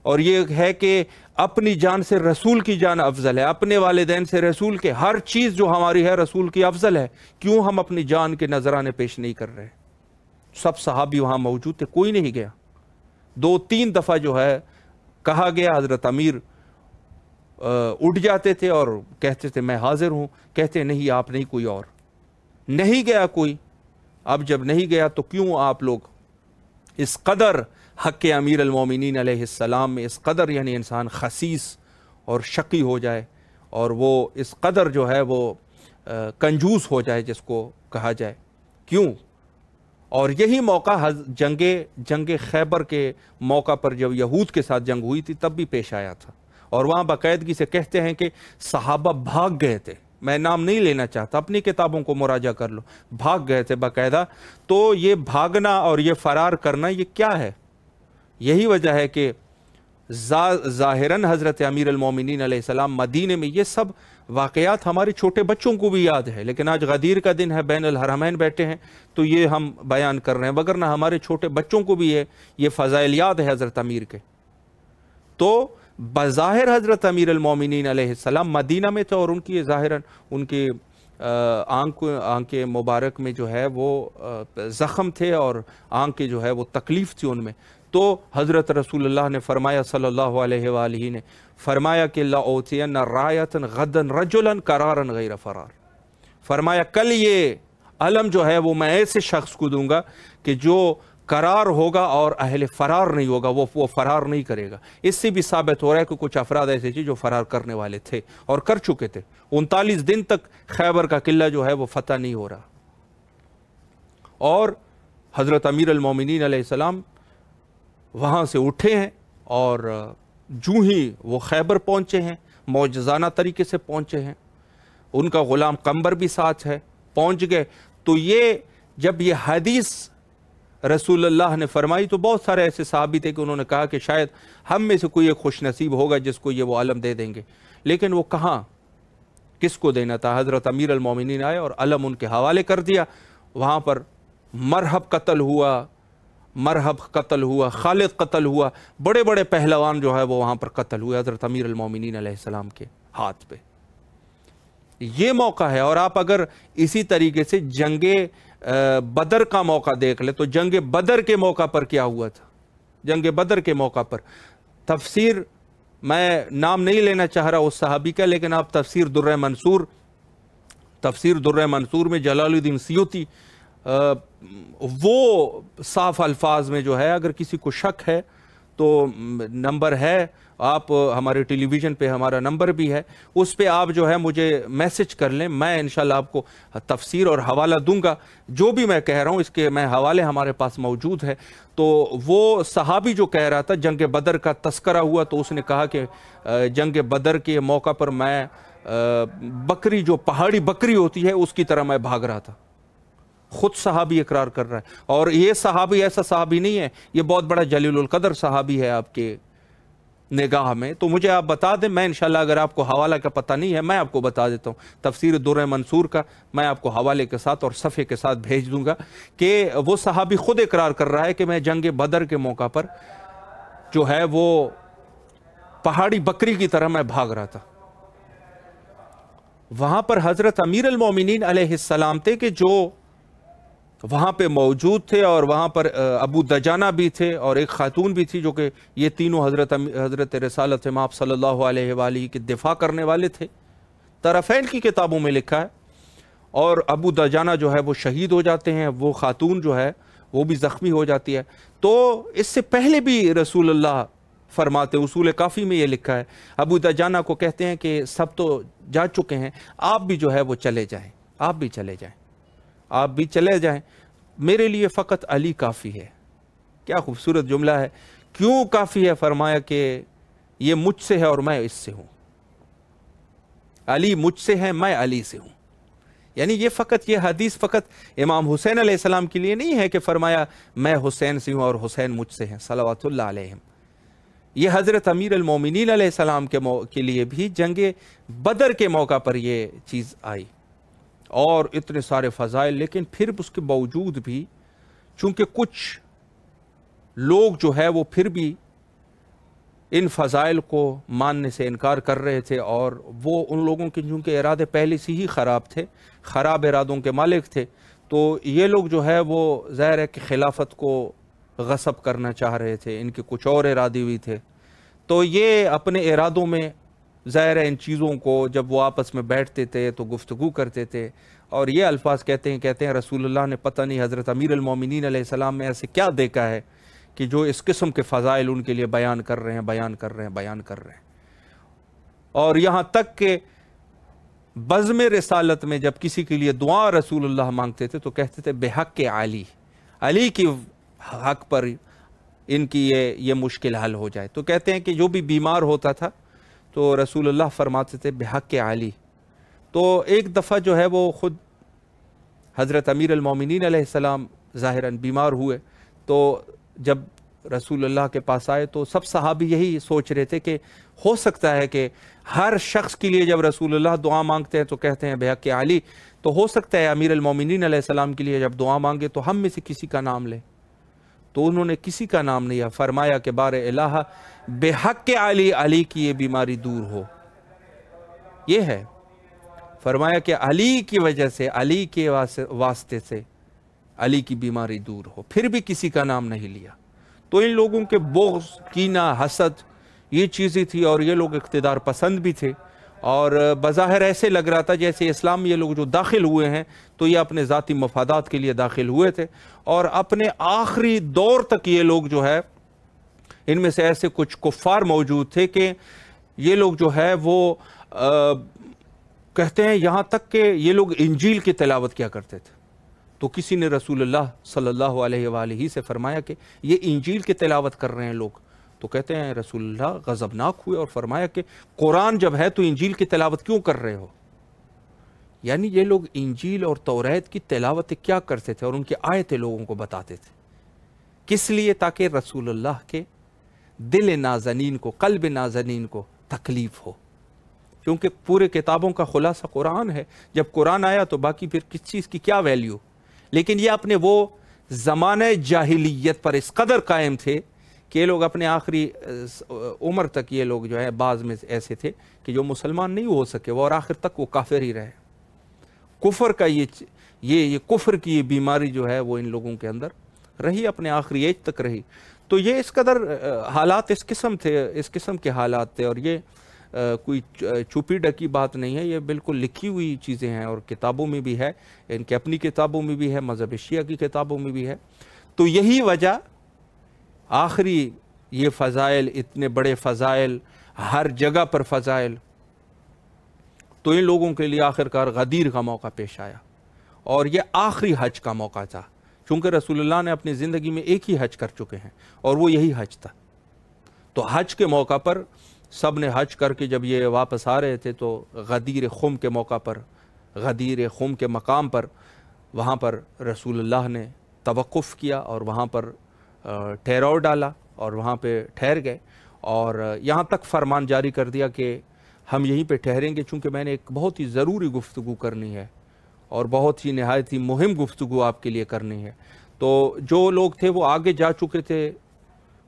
اور یہ ہے کہ اپنی جان سے رسول کی جان افضل ہے، اپنے والدین سے رسول کے، ہر چیز جو ہماری ہے رسول کی افضل ہے، کیوں ہم اپنی جان کے نذرانے پیش نہیں کر رہے؟ سب صحابی وہاں موجود تھے، کوئی نہیں گیا۔ 2-3 دفعہ جو ہے کہا گیا، حضرت امیر اٹھ جاتے تھے اور کہتے تھے میں حاضر ہوں، کہتے نہیں آپ نہیں، کوئی اور نہیں گیا کوئی۔ اب جب نہیں گیا تو کیوں آپ لوگ اس قدر حق امیر المومنین علیہ السلام میں، اس قدر یعنی انسان خسیس اور شقی ہو جائے، اور وہ اس قدر جو ہے وہ کنجوس ہو جائے جس کو کہا جائے، کیوں؟ اور یہی موقع جنگ خیبر کے موقع پر جب یہود کے ساتھ جنگ ہوئی تھی تب بھی پیش آیا تھا، اور وہاں باقاعدگی سے کہتے ہیں کہ صحابہ بھاگ گئے تھے، میں نام نہیں لینا چاہتا، اپنی کتابوں کو مراجعہ کر لو، بھاگ گئے تھے باقاعدہ۔ تو یہ بھاگنا اور یہ فرار کرنا یہ کیا ہے؟ یہی وجہ ہے کہ ظاہراً حضرت امیر المومنین علیہ السلام مدینے میں، یہ سب واقعات ہمارے چھوٹے بچوں کو بھی یاد ہے، لیکن آج غدیر کا دن ہے، بین الحرمین بیٹھے ہیں تو یہ ہم بیان کر رہے ہیں، وگرنہ ہمارے چھوٹے بچوں کو بھی یہ فضائل یاد ہے حضرت امیر کے۔ تو بظاہر حضرت امیر المومنین علیہ السلام مدینہ میں تھے، اور ان کی ظاہراً ان کی آنکھ مبارک میں جو ہے وہ زخم تھے، اور آنکھ جو ہے وہ تکلیف تھی ان میں۔ تو حضرت رسول اللہ نے فرمایا صلی اللہ علیہ وآلہ نے فرمایا کہ لَأُوتِيَنَّ رَایَةً غَدًا رَجُلًا قَرَارًا غَيْرَ فرار، فرمایا کل یہ علم جو ہے وہ میں ایسے شخص کو دوں گا کہ جو قرار ہوگا اور اہل فرار نہیں ہوگا، وہ فرار نہیں کرے گا۔ اس سے بھی ثابت ہو رہا ہے کہ کچھ افراد ایسے تھے جو فرار کرنے والے تھے اور کر چکے تھے۔ 39 دن تک خیبر کا قلعہ جو ہے وہ فتح نہیں ہو رہا، اور حضرت امیر المومنین علیہ السلام وہاں سے اٹھے ہیں، اور جو ہی وہ خیبر پہنچے ہیں، معجزانہ طریقے سے پہنچے ہیں، ان کا غلام قمبر بھی ساتھ ہے، پہنچ گئے۔ تو یہ جب یہ حدیث رسول اللہ نے فرمائی تو بہت سارے ایسے صحابی تھے کہ انہوں نے کہا کہ شاید ہم میں سے کوئی ایک خوش نصیب ہوگا جس کو یہ وہ علم دے دیں گے، لیکن وہ کہاں، کس کو دینا تھا؟ حضرت امیر المومنین آئے اور علم ان کے حوالے کر دیا۔ وہاں پر مرحب قتل ہوا، خالد قتل ہوا، بڑے بڑے پہلوان جو ہے وہ وہاں پر قتل ہوئے حضرت امیر المومنین علیہ السلام کے ہاتھ پہ۔ یہ موقع ہے، اور آپ اگر اسی طریقے سے جنگ بدر کا موقع دیکھ لیں تو جنگ بدر کے موقع پر کیا ہوا تھا؟ جنگ بدر کے موقع پر تفسیر، میں نام نہیں لینا چاہ رہا اس صحابی کا، لیکن آپ تفسیر در منصور میں جلال الدین سیوطی وہ صاف الفاظ میں جو ہے اگر کسی کو شک ہے تو نمبر ہے، آپ ہمارے ٹیلی ویژن پہ ہمارا نمبر بھی ہے، اس پہ آپ جو ہے مجھے میسج کر لیں، میں انشاءاللہ آپ کو تفسیر اور حوالہ دوں گا۔ جو بھی میں کہہ رہا ہوں اس کے میں حوالے ہمارے پاس موجود ہے۔ تو وہ صحابی جو کہہ رہا تھا جنگ بدر کا تذکرہ ہوا تو اس نے کہا کہ جنگ بدر کے موقع پر میں بکری جو پہاڑی بکری ہوتی ہے اس کی طرح میں بھاگ رہا تھا۔ خود صحابی اقرار کر رہا ہے، اور یہ صحابی ایسا صحابی نہیں ہے، یہ بہت بڑا جلیل القدر صحابی ہے آپ کے نگاہ میں۔ تو مجھے آپ بتا دیں، میں انشاءاللہ اگر آپ کو حوالہ کا پتہ نہیں ہے میں آپ کو بتا دیتا ہوں، تفسیر در منصور کا میں آپ کو حوالے کے ساتھ اور صفحے کے ساتھ بھیج دوں گا کہ وہ صحابی خود اقرار کر رہا ہے کہ میں جنگ بدر کے موقع پر جو ہے وہ پہاڑی بکری کی طرح میں بھاگ رہا تھا۔ وہاں پر حضرت امیر المومنین علیہ السلام تھے کہ جو وہاں پہ موجود تھے، اور وہاں پر ابو دجانہ بھی تھے اور ایک خاتون بھی تھی، جو کہ یہ تینوں حضرت رسالت مآب صلی اللہ علیہ وآلہ کے دفاع کرنے والے تھے۔ طرفین کی کتابوں میں لکھا ہے، اور ابو دجانہ جو ہے وہ شہید ہو جاتے ہیں، وہ خاتون جو ہے وہ بھی زخمی ہو جاتی ہے۔ تو اس سے پہلے بھی رسول اللہ فرماتے، اصول کافی میں یہ لکھا ہے، ابو دجانہ کو کہتے ہیں کہ سب تو جا چکے ہیں، آپ بھی جو ہے وہ چلے جائیں، آپ بھی چلے جائیں، آپ بھی چلے جائیں، میرے لیے فقط علی کافی ہے۔ کیا خوبصورت جملہ ہے! کیوں کافی ہے؟ فرمایا کہ یہ مجھ سے ہے اور میں اس سے ہوں، علی مجھ سے ہے، میں علی سے ہوں۔ یعنی یہ حدیث فقط امام حسین علیہ السلام کے لیے نہیں ہے کہ فرمایا میں حسین سے ہوں اور حسین مجھ سے ہیں صلوات اللہ علیہم۔ یہ حضرت امیر المومنین علیہ السلام کے لیے بھی جنگ بدر کے موقع پر یہ چیز آئی، اور اتنے سارے فضائل، لیکن پھر اس کے باوجود بھی چونکہ کچھ لوگ جو ہے وہ پھر بھی ان فضائل کو ماننے سے انکار کر رہے تھے، اور وہ ان لوگوں کے چونکہ ارادے پہلے سے ہی خراب تھے، خراب ارادوں کے مالک تھے، تو یہ لوگ جو ہے وہ ظاہر ہے کہ خلافت کو غصب کرنا چاہ رہے تھے، ان کے کچھ اور ارادے بھی تھے۔ تو یہ اپنے ارادوں میں ظاہر ہے ان چیزوں کو جب وہ آپس میں بیٹھتے تھے تو گفتگو کرتے تھے، اور یہ الفاظ کہتے ہیں رسول اللہ نے پتہ نہیں حضرت امیر المومنین علیہ السلام میں ایسے کیا دیکھا ہے کہ جو اس قسم کے فضائل ان کے لیے بیان کر رہے ہیں۔ اور یہاں تک کہ بزم رسالت میں جب کسی کے لیے دعا رسول اللہ مانگتے تھے تو کہتے تھے بحق علی، علی کی حق پر ان کی یہ مشکل حل ہو جائے۔ تو کہتے ہیں کہ جو بھی بیمار ہوتا تھا تو رسول اللہ فرماتے تھے بحق علی۔ تو ایک دفعہ جو ہے وہ خود حضرت امیر المومنین علیہ السلام ظاہراً بیمار ہوئے، تو جب رسول اللہ کے پاس آئے تو سب صحابی یہی سوچ رہے تھے کہ ہو سکتا ہے کہ ہر شخص کے لیے جب رسول اللہ دعا مانگتے ہیں تو کہتے ہیں بحق علی، تو ہو سکتا ہے امیر المومنین علیہ السلام کے لیے جب دعا مانگے تو ہم میں سے کسی کا نام لیں۔ تو انہوں نے کسی کا نام لیا، فرمایا کہ بار الہ بحق علی، علی کی یہ بیماری دور ہو۔ یہ ہے، فرمایا کہ علی کی وجہ سے، علی کے واسطے سے علی کی بیماری دور ہو، پھر بھی کسی کا نام نہیں لیا۔ تو ان لوگوں کے بغض، کینہ، حسد یہ چیزیں تھی، اور یہ لوگ اقتدار پسند بھی تھے، اور بظاہر ایسے لگ رہا تھا جیسے اسلام میں یہ لوگ جو داخل ہوئے ہیں تو یہ اپنے ذاتی مفادات کے لیے داخل ہوئے تھے، اور اپنے آخری دور تک یہ لوگ جو ہے ان میں سے ایسے کچھ کفار موجود تھے کہ یہ لوگ جو ہے وہ کہتے ہیں یہاں تک کہ یہ لوگ انجیل کی تلاوت کیا کرتے تھے۔ تو کسی نے رسول اللہ صلی اللہ علیہ وآلہ سے فرمایا کہ یہ انجیل کی تلاوت کر رہے ہیں لوگ، تو کہتے ہیں رسول اللہ غضبناک ہوئے اور فرمایا کہ قرآن جب ہے تو انجیل کی تلاوت کیوں کر رہے ہو؟ یعنی یہ لوگ انجیل اور توریت کی تلاوت کیا کرتے تھے اور ان کی آیتیں لوگوں کو بتاتے تھے، کس لیے؟ تاکہ رسول اللہ کے دل نازنین کو، قلب نازنین کو تکلیف ہو، کیونکہ پورے کتابوں کا خلاصہ قرآن ہے۔ جب قرآن آیا تو باقی پھر کس چیز کی کیا ویلیو؟ لیکن یہ اپنے وہ زمانہ جاہلیت پر اس قدر قائم تھے کہ یہ لوگ اپنے آخری عمر تک یہ لوگ جو ہے بعض میں ایسے تھے کہ جو مسلمان نہیں ہو سکے وہ، اور آخر تک وہ کافر ہی رہے۔ کفر کا یہ کفر کی یہ بیماری جو ہے وہ ان لوگوں کے اندر رہی، اپنے آخری ایج تک رہی۔ تو یہ اس قدر حالات اس قسم کے حالات تھے، اور یہ کوئی چھپی ڈکی بات نہیں ہے، یہ بالکل لکھی ہوئی چیزیں ہیں اور کتابوں میں بھی ہے، ان کے اپنی کتابوں میں بھی ہے، مذہب شیعہ کی کتابوں میں بھی ہے۔ تو یہی وجہ آخری یہ فضائل، اتنے بڑے فضائل، ہر جگہ پر فضائل، تو ان لوگوں کے لیے آخرکار غدیر کا موقع پیش آیا، اور یہ آخری حج کا موقع تھا، چونکہ رسول اللہ نے اپنی زندگی میں ایک ہی حج کر چکے ہیں اور وہ یہی حج تھا۔ تو حج کے موقع پر سب نے حج کر کے جب یہ واپس آ رہے تھے تو غدیر خم کے موقع پر، غدیر خم کے مقام پر، وہاں پر رسول اللہ نے توقف کیا اور وہاں پر ٹھہراؤ ڈالا اور وہاں پہ ٹھہر گئے، اور یہاں تک فرمان جاری کر دیا کہ ہم یہیں پہ ٹھہریں گے، چونکہ میں نے ایک بہت ہی ضروری گفتگو کرنی ہے اور بہت ہی نہایت ہی مہم گفتگو آپ کے لیے کرنی ہے۔ تو جو لوگ تھے وہ آگے جا چکے تھے،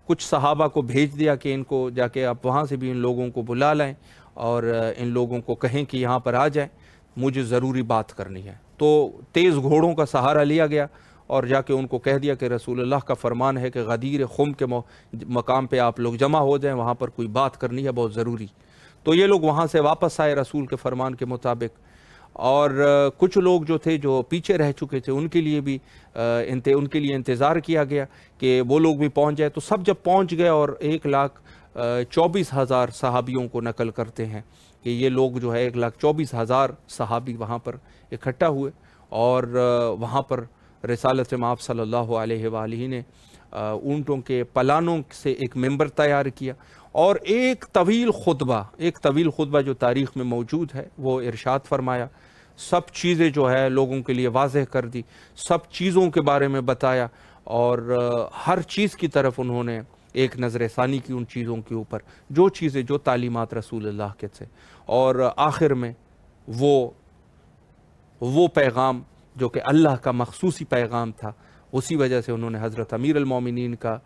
کچھ صحابہ کو بھیج دیا کہ ان کو جا کے آپ وہاں سے بھی ان لوگوں کو بلا لائیں اور ان لوگوں کو کہیں کہ یہاں پر آ جائیں، مجھے ضروری بات کرنی ہے۔ تو تیز گھوڑوں کا سہارا لیا گیا اور جا کے ان کو کہہ دیا کہ رسول اللہ کا فرمان ہے کہ غدیر خم کے مقام پہ آپ لوگ جمع ہو جائیں، وہاں پر کوئی بات کرنی ہے بہت ضروری۔ تو یہ لوگ وہاں سے واپس آئے رسول کے فرمان کے مطابق، اور کچھ لوگ جو تھے جو پیچھے رہ چکے تھے ان کے لیے بھی ان کے لیے انتظار کیا گیا کہ وہ لوگ بھی پہنچ جائے۔ تو سب جب پہنچ گئے اور 1,24,000 صحابیوں کو نقل کرتے ہیں کہ یہ لوگ جو ہے 1,24,000 صحابی وہاں پر اکٹھا ہوئے، اور وہاں پر رسالت مآب صلی اللہ علیہ وآلہ نے اونٹوں کے پلانوں سے ایک ممبر تیار کیا اور ایک طویل خطبہ جو تاریخ میں موجود ہے وہ ارشاد فرمایا، سب چیزیں جو ہے لوگوں کے لیے واضح کر دی، سب چیزوں کے بارے میں بتایا، اور ہر چیز کی طرف انہوں نے ایک نظر ثانی کی ان چیزوں کے اوپر، جو چیزیں جو تعلیمات رسول اللہ کے تھے، اور آخر میں وہ پیغام جو کہ اللہ کا مخصوصی پیغام تھا، اسی وجہ سے انہوں نے حضرت امیر المومنین کا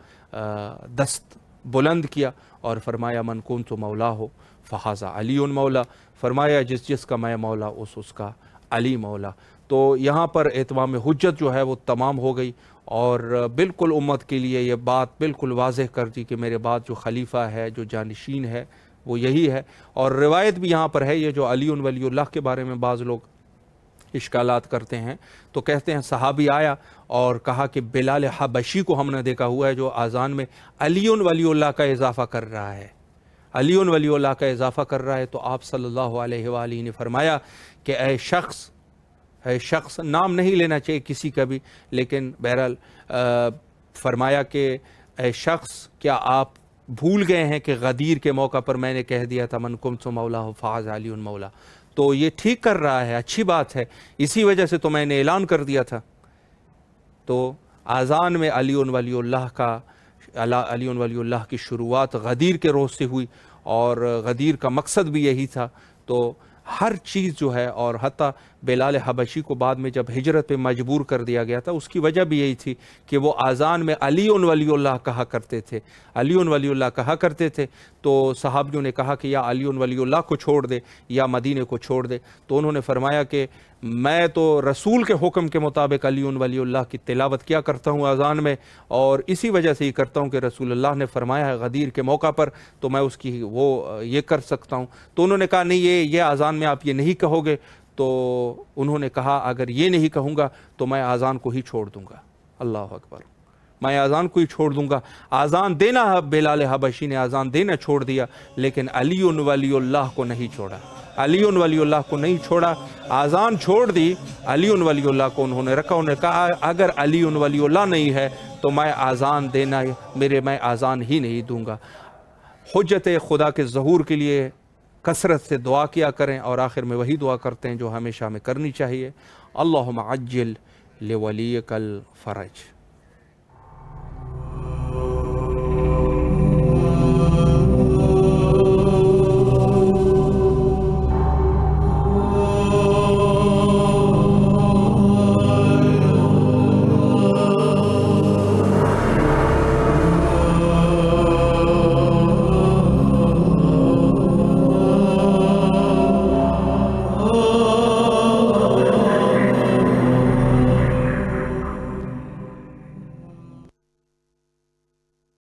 دست بلند کیا اور فرمایا من کنت مولا ہو فہذا علی مولا، فرمایا جس کا میں مولا اس کا علی مولا۔ تو یہاں پر اتمام حجت جو ہے وہ تمام ہو گئی، اور بالکل امت کے لیے یہ بات بالکل واضح کر دی کہ میرے بعد جو خلیفہ ہے، جو جانشین ہے، وہ یہی ہے۔ اور روایت بھی یہاں پر ہے، یہ جو علی ولی اللہ کے بارے میں بعض لوگ اشکالات کرتے ہیں، تو کہتے ہیں صحابی آیا اور کہا کہ بلال حبشی کو ہم نے دیکھا ہوا ہے جو اذان میں علی ولی اللہ کا اضافہ کر رہا ہے، علی ولی اللہ کا اضافہ کر رہا ہے۔ تو آپ صلی اللہ علیہ وآلہ نے فرمایا کہ اے شخص، نام نہیں لینا چاہیے کسی کا بھی، لیکن بہرحال فرمایا کہ اے شخص، کیا آپ بھول گئے ہیں کہ غدیر کے موقع پر میں نے کہہ دیا تھا من کنت مولا فاز علی مولا؟ تو یہ ٹھیک کر رہا ہے، اچھی بات ہے، اسی وجہ سے تو میں نے اعلان کر دیا تھا۔ تو اذان میں علی ولی اللہ کی شروعات غدیر کے روز سے ہوئی، اور غدیر کا مقصد بھی یہی تھا۔ تو ہر چیز جو ہے، اور حتیٰ بلال حبشی کو بعد میں جب ہجرت پہ مجبور کر دیا گیا تھا، اس کی وجہ بھی یہی تھی کہ وہ اذان میں علی ولی اللہ کہا کرتے تھے، علی ولی اللہ کہا کرتے تھے۔ تو صحابیوں نے کہا کہ یا علی ولی اللہ کو چھوڑ دے یا مدینے کو چھوڑ دے، تو انہوں نے فرمایا کہ میں تو رسول کے حکم کے مطابق علی ولی اللہ کی تلاوت کیا کرتا ہوں اذان میں، اور اسی وجہ سے یہ کرتا ہوں کہ رسول اللہ نے فرمایا ہے غدیر کے موقع پر، تو میں اس کی یہ کر سکتا ہوں۔ تو انہوں نے کہا نہیں، یہ اذان میں آپ یہ نہیں کہو گے۔ تو انہوں نے کہا اگر یہ نہیں کہوں گا تو میں اذان کو ہی چھوڑ دوں گا۔ اللہ اکبر، میں اذان کو ہی چھوڑ دوں گا۔ اذان دینا، بلال حبشی نے اذان دینا چھوڑ دیا، لیکن علی ولی اللہ کو نہیں چھوڑا، علی ولی اللہ کو نہیں چھوڑا، اذان چھوڑ دی، علی ولی اللہ کو انہوں نے رکھا۔ انہوں نے کہا اگر علی ولی اللہ نہیں ہے تو میں اذان دینا، میں اذان ہی نہیں دوں گا۔ حجت خدا کے ظہور کے لیے کثرت سے دعا کیا کریں، اور آخر میں وہی دعا کرتے ہیں جو ہمیشہ ہمیں کرنی چاہیے، اللہم عجل لولیک الفرج۔